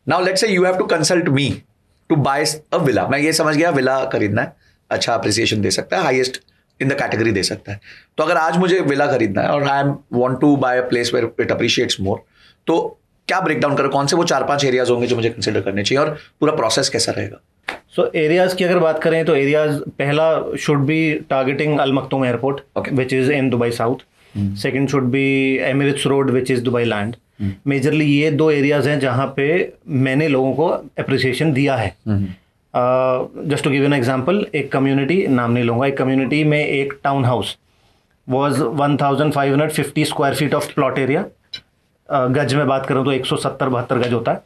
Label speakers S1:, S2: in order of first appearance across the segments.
S1: Now let's say you have to consult me to buy a villa. मैं ये समझ गया विला खरीदना है, अच्छा अप्रिसिएशन दे सकता है, हाईएस्ट इन द कैटेगरी दे सकता है. तो अगर आज मुझे विला खरीदना है और I am want to buy a place where it appreciates more, तो क्या ब्रेकडाउन करो, कौन से वो 4-5 एरियाज होंगे जो मुझे कंसिडर करने चाहिए और पूरा प्रोसेस कैसा रहेगा?
S2: सो एरियाज की अगर बात करें तो एरियाज पहला should be targeting Al Maktoum airport which is in Dubai south. Second should be Emirates road which is Dubai land. Majorly ये 2 एरियाज हैं जहाँ पे मैंने लोगों को अप्रिसिएशन दिया है. Just to give an example, एक कम्युनिटी, नाम नहीं लूँगा, एक कम्युनिटी में एक town house was 1550 square feet of plot area. गज में बात करूँ तो 170-72 गज होता है,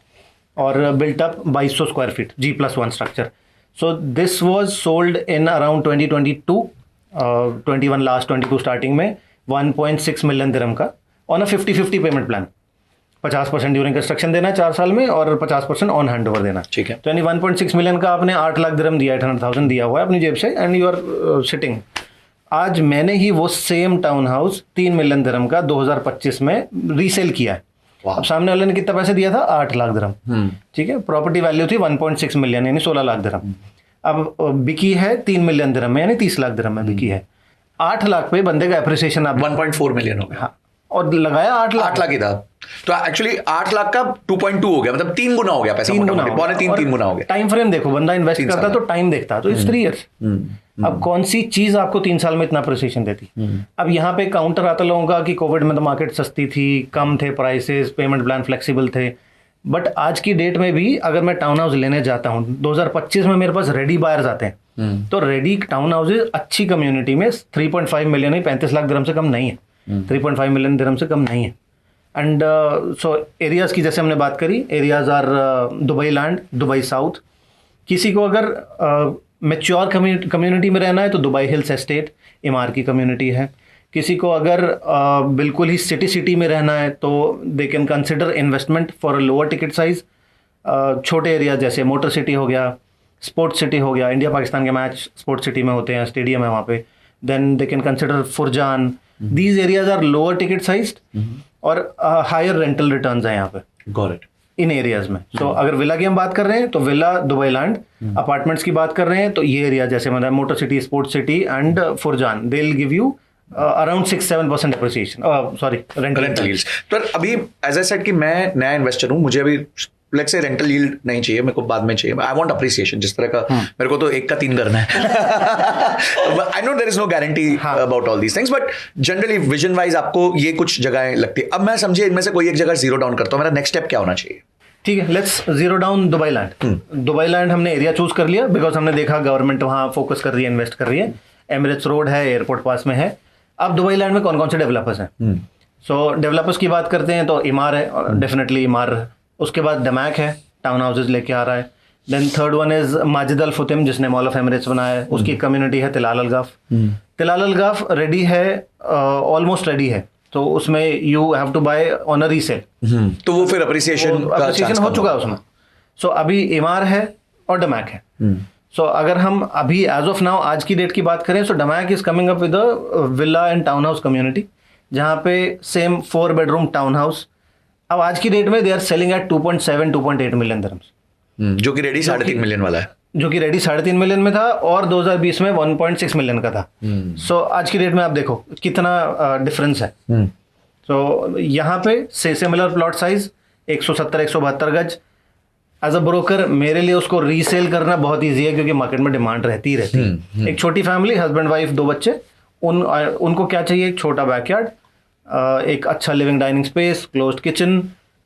S2: और built up 2200 square feet G+1 structure. So this was sold in around 2022, 21 last 22 starting में 1.6 मिलियन दिरहम का on a 50-50 payment plan. 50% during construction देना है 4 साल में और 50% ऑन हैंड ओवर देना.
S1: ठीक है.
S2: तो यानी 1.6 मिलियन का आपने 8 लाख दिरहम दिया, 800,000 दिया हुआ है अपनी जेब से, एंड यू आर सिटिंग. आज मैंने ही वो सेम टाउन हाउस 3 मिलियन दिरहम का 2025 में रीसेल किया है. अब सामने वाले ने कितना पैसे दिया था? 8 लाख दिरहम. ठीक है. प्रॉपर्टी वैल्यू थी 1.6 मिलियन यानी 16 लाख दिरहम. अब बिकी है 3 मिलियन दिरहम में यानी 30 लाख दिरहम में बिकी है. 8 लाख पे बंदे का एप्रिसिएशन आप
S1: 1.4 मिलियन हो गया.
S2: हाँ, और लगाया 8 लाख
S1: ही था. तो एक्चुअली 8 लाख का 2.2 हो गया, मतलब 3 गुना हो गया पैसा. 3 गुना हो गया.
S2: टाइम फ्रेम देखो, बंदा इन्वेस्ट करता तो टाइम देखता, तो इट्स 3 ईयर्स. अब कौन सी चीज आपको 3 साल में इतना अप्रिसिएशन देती? अब यहाँ पे काउंटर आता लोगों का कि कोविड में तो मार्केट सस्ती थी, कम थे प्राइसेस, पेमेंट प्लान फ्लेक्सिबल थे. बट आज की डेट में भी अगर मैं टाउन हाउस लेने जाता हूँ 2025 में, मेरे पास रेडी बायर्स आते हैं. तो रेडी टाउन हाउसेज अच्छी कम्युनिटी में 3.5 मिलियन, 35 लाख दिरहम से कम नहीं है. 3.5 मिलियन दिरहम से कम नहीं है. एंड सो एरियाज की जैसे हमने बात करी, areas are Dubai land, Dubai south. किसी को अगर मैच्योर कम्युनिटी में रहना है तो दुबई हिल्स एस्टेट, इमार की कम्युनिटी है. किसी को अगर बिल्कुल ही सिटी में रहना है तो दे can consider investment for a lower ticket size. छोटे एरिया जैसे मोटर सिटी हो गया, स्पोर्ट्स सिटी हो गया, इंडिया पाकिस्तान के मैच स्पोर्ट्स सिटी में होते हैं, स्टेडियम है वहाँ पे. Then they can consider Furjan. These areas are lower ticket size और हायर रेंटल रिटर्न्स हैं यहाँ पे.
S1: Got it.
S2: इन एरियाज में. सो अगर विला की हम बात कर रहे हैं तो विला दुबई लैंड. अपार्टमेंट्स की बात कर रहे हैं तो ये एरिया जैसे मतलब Motor City, Sports City and Furjan, they will give you around 6-7% appreciation, sorry rental yields.
S1: तो अभी एज आई सेड कि मैं नया इन्वेस्टर हूँ, मुझे अभी लेट्स से रेंटल यील्ड नहीं चाहिए, मेरे को बाद में चाहिए. I want appreciation. जिस तरह का मेरे को तो 1 का 3 करना है. I know there is no guarantee about all these things, but generally vision wise आपको ये कुछ जगहें लगती है. अब मैं समझिए इनमें से कोई एक जगह जीरो डाउन करता हूँ, मेरा नेक्स्ट स्टेप क्या होना चाहिए?
S2: ठीक है, let's zero down Dubai land. Dubai land हमने एरिया चूज कर लिया बिकॉज हमने देखा गवर्नमेंट वहाँ फोकस कर रही है, इन्वेस्ट कर रही है. एमिरेट्स रोड है, एयरपोर्ट पास में है. अब दुबई लैंड में कौन कौन से डेवलपर्स हैं? सो डेवलपर्स की बात करते हैं तो इमार है, डेफिनेटली इमार. उसके बाद डमैक है, टाउन हाउसेज लेके आ रहा है. Then third one is Majid Al Futtaim, जिसने मॉल ऑफ एमिरेट्स बनाया है. उसकी कम्युनिटी है Tilal Al Ghaf. Tilal Al Ghaf ready है, ऑलमोस्ट रेडी है. तो उसमें you have to buy on a resale.
S1: तो वो फिर अप्रिसिएशन
S2: हो चुका है उसमें. सो अभी इमार है और डमैक है. सो अगर हम अभी एज ऑफ नाउ आज की डेट की बात करें, so Damac is coming up with villa and townhouse community, जहाँ पे सेम 4 बेडरूम टाउन हाउस. अब आज की डेट में they are selling at 2.7-2.8 million dirhams,
S1: जो कि रेडी 3.5 मिलियन वाला है,
S2: जो कि रेडी 3.5 मिलियन में था और 2020 में 1.6 मिलियन का था. सो आज की डेट में आप देखो कितना डिफरेंस है. सो यहाँ पे सिमिलर प्लॉट साइज 170-172 गज. एज अ ब्रोकर मेरे लिए उसको रीसेल करना बहुत ईजी है क्योंकि मार्केट में डिमांड रहती है. एक छोटी फैमिली, हस्बैंड वाइफ 2 बच्चे, उनको क्या चाहिए? एक छोटा बैकयार्ड, एक अच्छा living dining space, closed kitchen,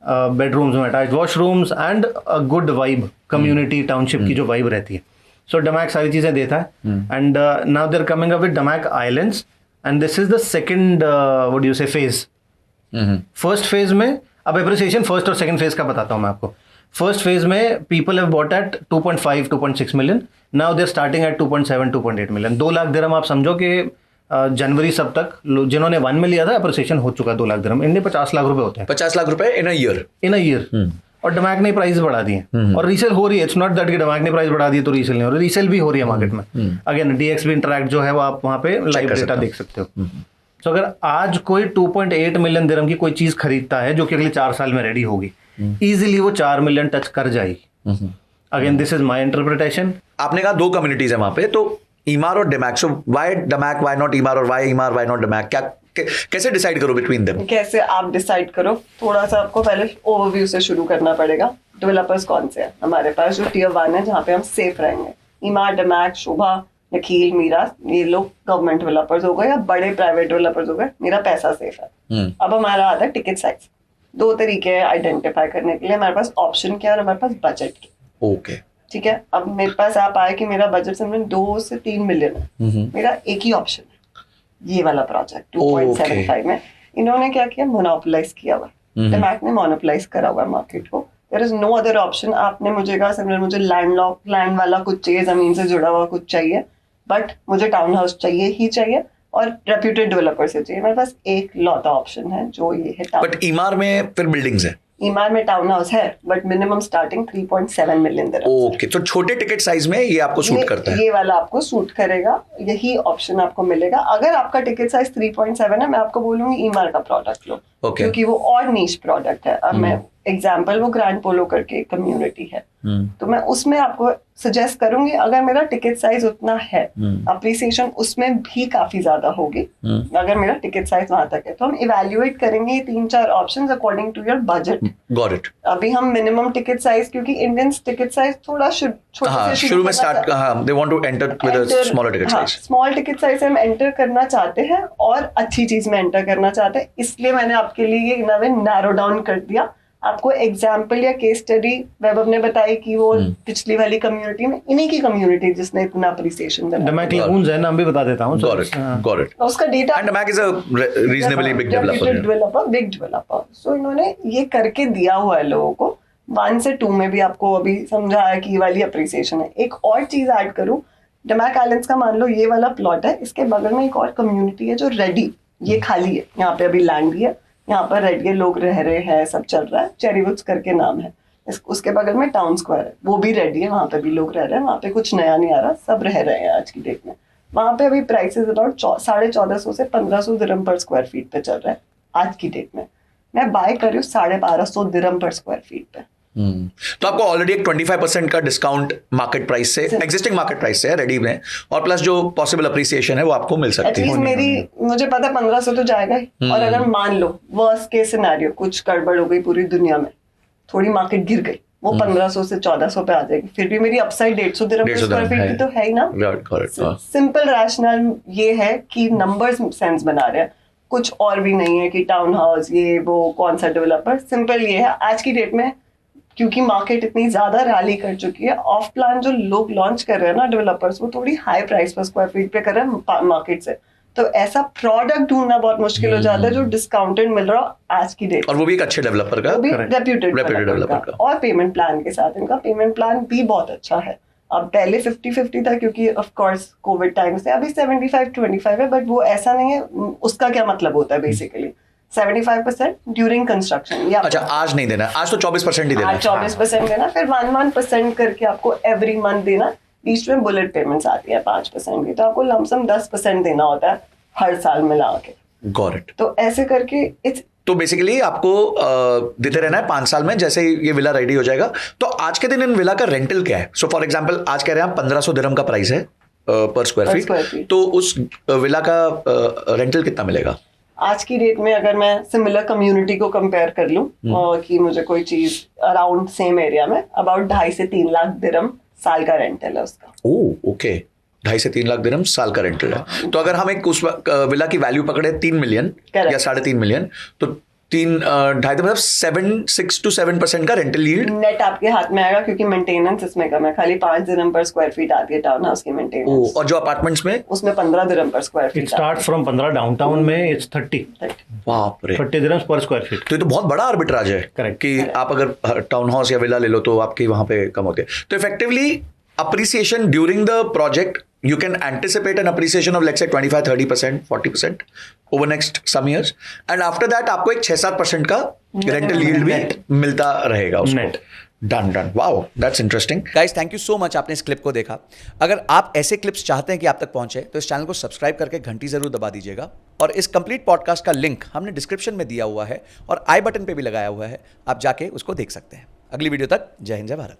S2: bedrooms में attached washrooms and a good vibe, community township की जो वाइब रहती है. सो डमैक सारी चीज़ें देता है. And now they are coming up with Damac Islands and this is the second what do you say phase. First phase में अब एप्रिसिएशन फर्स्ट और सेकंड फेज का बताता हूँ मैं आपको. फर्स्ट फेज में people have bought at 2.5-2.6 million. Now they are starting at 2.7-2.8 million. 2 lakh dirham आप समझो कि जनवरी सब तक जिन्होंने 1 में लिया था अप्रिसिएशन हो चुका है 2 लाख दिरहम. इनमें 50 लाख रुपए होते हैं.
S1: 50 लाख रुपए इन अ ईयर.
S2: और डमैक ने प्राइस बढ़ा दी है और रीसेल हो रही है. इट्स नॉट दैट कि डमैक ने प्राइस बढ़ा दी तो रीसेल नहीं हो रही, रीसेल भी हो रही है मार्केट में. अगेन डीएक्सबी इंटरैक्ट जो है वो आप वहाँ पे लाइव डेटा देख सकते हो. तो अगर आज कोई 2.8 मिलियन दिरहम की कोई चीज़ खरीदता है जो कि अगले 4 साल में रेडी होगी, इजीली वो 4 मिलियन टच कर जाएगी। Again this is my interpretation.
S1: आपने कहा 2 कम्युनिटीज है वहां पे, तो ईमार और डमैक, सो व्हाई डमैक, व्हाई नॉट ईमार, और व्हाई ईमार, व्हाई नॉट डमैक, क्या कैसे डिसाइड करो बिटवीन देम?
S3: कैसे आप डिसाइड करो, थोड़ा सा आपको पहले ओवरव्यू से शुरू करना पड़ेगा। डेवलपर्स कौन से हैं हमारे पास जो टियर 1 है, जहाँ पे हम सेफ रहेंगे? ईमार, डमैक, शोभा, निखिल, मीरा, ये लोग गवर्नमेंट डेवलपर्स हो गए या बड़े प्राइवेट डेवलपर्स हो गए, मेरा पैसा सेफ है। अब हमारा आता है टिकट साइज। 2 तरीके हैं आइडेंटिफाई करने के लिए, हमारे पास ऑप्शन क्या है और हमारे पास बजट क्या।
S1: ओके,
S3: ठीक है, अब मेरे पास आप आए कि मेरा बजट समझ 2 से 3 मिलियन है, मेरा एक ही ऑप्शन है, ये वाला प्रोजेक्ट 2.75 में। इन्होंने क्या किया, मोनोपोलाइज किया हुआ, डमैक ने मोनोपोलाइज करा हुआ मार्केट को। There is no other option. आपने मुझे कहा समझ मुझे लैंड वाला कुछ चाहिए, जमीन से जुड़ा हुआ कुछ चाहिए, बट मुझे टाउन हाउस चाहिए ही चाहिए और रेप्यूटेड डेवलपर से चाहिए। मेरे पास एक लौता ऑप्शन है जो ये है।
S1: बट ईमार में फिर बिल्डिंग्स है?
S3: ईमार में टाउन हाउस है, but minimum starting 3.7 million dirhams.
S1: Okay, तो छोटे टिकट साइज में ये आपको सूट करता है?
S3: ये वाला आपको सूट करेगा, यही ऑप्शन आपको मिलेगा। अगर आपका टिकट साइज 3.7 है, मैं आपको बोलूंगी ईमार का प्रोडक्ट लो, क्योंकि वो और नीश प्रोडक्ट है। अब मैं एग्जाम्पल, वो ग्रैंड पोलो करके कम्युनिटी है, तो मैं उसमें आपको सजेस्ट करूंगी, अगर मेरा टिकट साइज उतना है, अप्रिसिएशन उसमें भी काफी ज्यादा होगी। अगर मेरा टिकट साइज वहां तक है, तो हम इवेल्युएट करेंगे 3-4 options according to your budget.
S1: Got it.
S3: अभी हम मिनिमम टिकट साइज, क्योंकि इंडियन टिकट साइज थोड़ा छोटे से
S1: शुरू में start, they want to enter with a smaller ticket size.
S3: Small ticket size हम एंटर करना चाहते हैं और अच्छी चीज में एंटर करना चाहते हैं, इसलिए मैंने आपके लिए इन अ वे नैरो डाउन कर दिया। आपको एग्जाम्पल या केस स्टडी वैभव ने बताई कि वो पिछली वाली कम्युनिटी में, इन्हीं की कम्युनिटी जिसने इतना अप्रिसिएशन दिया।
S2: डमैक लगून्स है, नाम भी बता देता हूँ।
S1: Got it.
S3: उसका data,
S1: and Damac is a reasonably big developer,
S3: big developer. So इन्होंने ये करके दिया हुआ है लोगों को। 1 से 2 में भी आपको अभी समझाया कि ये वाली अप्रिसिएशन है। एक और चीज ऐड करूं, डमैक आइलैंड्स का मान लो ये वाला प्लॉट है, इसके बगल में एक और कम्युनिटी है जो रेडी, ये खाली है, यहाँ पे अभी लैंड भी है, यहाँ पर रेडी लोग रह रहे हैं, सब चल रहा है, चेरीवुड्स करके नाम है। उसके बगल में टाउन स्क्वायर है, वो भी रेडी है, वहाँ पे भी लोग रह रहे हैं, वहाँ पे कुछ नया नहीं आ रहा, सब रह रहे हैं आज की डेट में। वहाँ पे अभी प्राइसेस अबाउट 1450 से 1500 दिरहम पर स्क्वायर फीट पे चल रहा है आज की डेट में। मैं बाय कर रही हूँ 1250 दिरहम पर स्क्वायर फीट पे।
S1: तो आपको ऑलरेडी एक 25% का डिस्काउंट मार्केट प्राइस से, एक्जिस्टिंग मार्केट प्राइस से है रेडी में, और प्लस जो पॉसिबल अप्रिसिएशन है वो आपको मिल सकती है।
S3: मुझे पता 1500 तो जाएगा ही, और अगर मान लो वर्स्ट केस सिनेरियो कुछ गड़बड़ हो गई पूरी दुनिया में, थोड़ी मार्केट गिर गई, वो 1500 से 1400 पे आ जाएगी, फिर भी मेरी अपसाइड 150 दिरहम पर स्क्वायर फीट की तो है ही ना। सिंपल रैशनल ये है कि नंबर्स सेंस बना रहे हैं, कुछ और भी नहीं है कि टाउन हाउस ये वो कौन सा डेवलपर। सिंपल ये है आज की डेट में, क्योंकि मार्केट इतनी ज्यादा रैली कर चुकी है, ऑफ प्लान जो लोग लॉन्च कर रहे हैं ना डेवलपर्स, वो थोड़ी हाई प्राइस पर स्क्वायर फीट पे कर रहे हैं मार्केट से, तो ऐसा प्रोडक्ट ढूंढना बहुत मुश्किल हो जाता है जो डिस्काउंटेड मिल रहा है आज की डेट,
S1: और वो भी एक अच्छे डेवलपर का,
S3: वो भी रेप्यूटेड डेवलपर का, और पेमेंट प्लान के साथ। इनका पेमेंट प्लान भी बहुत अच्छा है। अब पहले 50-50 था क्योंकि ऑफ कोर्स कोविड टाइम से, अभी 75-25 है, बट वो ऐसा नहीं है। उसका क्या मतलब होता है बेसिकली, 75% ड्यूरिंग कंस्ट्रक्शन।
S1: अच्छा, आज नहीं देना, आज तो 24% ही देना,
S3: 24% देना, फिर 1% करके आपको एवरी मंथ देना। बीच में बुलेट पेमेंट्स आती है 5% की, तो आपको लमसम 10% देना होता है हर साल मिला के।
S1: Got it.
S3: तो ऐसे करके
S1: तो बेसिकली आपको देते रहना है 5 साल में, जैसे ही ये विला रेडी हो जाएगा। तो आज के दिन इन विला का रेंटल क्या है? सो फॉर एग्जांपल आज कह रहे हैं 1500 दिरहम का प्राइस है पर स्क्वायर फीट, तो उस विला का रेंटल कितना मिलेगा
S3: आज की डेट में? अगर मैं सिमिलर कम्युनिटी को कंपेयर कर लूं कि मुझे कोई चीज अराउंड सेम एरिया में, अबाउट 2.5 से 3 लाख दिरहम साल का रेंटल है उसका।
S1: ओह ओके, 2.5 से 3 लाख दिरहम साल का रेंटल है। तो अगर हम एक उस विला की वैल्यू पकड़े 3 मिलियन या 3.5 मिलियन, तो 3.5 मतलब 6 to 7% का रेंटल यील्ड
S3: नेट आपके हाथ में आएगा, क्योंकि मेंटेनेंस इसमें कम है, खाली 5 दिरहम पर स्क्वायर फीट आती है टाउन हाउस की मेंटेनेंस।
S1: और जो अपार्टमेंट्स में
S3: उसमें 15 दिरहम पर square feet.
S2: It start from 15, downtown में इट्स 30।
S1: बाप रे,
S2: 30 दिरहम्स पर स्क्वायर फीट।
S1: तो ये तो बहुत बड़ा आर्बिट्राज है।
S2: करेक्ट।
S1: कि आप अगर टाउन हाउस या विला ले लो तो आपकी वहां पे कम होते हैं। तो effectively appreciation during the project, you can anticipate an appreciation of let's say 25-30%, 40% over next some years, and after that आपको एक 6-7% का रेंटल यील्ड भी मिलता रहेगा उसको। Done done, wow, that's interesting. Guys, thank you so much, आपने इस clip को देखा। अगर आप ऐसे क्लिप्स चाहते हैं कि आप तक पहुंचे तो इस चैनल को सब्सक्राइब करके घंटी जरूर दबा दीजिएगा। और इस कंप्लीट पॉडकास्ट का लिंक हमने डिस्क्रिप्शन में दिया हुआ है और आई बटन पे भी लगाया हुआ है, आप जाके उसको देख सकते हैं। अगली वीडियो तक जय हिंद, जय भारत।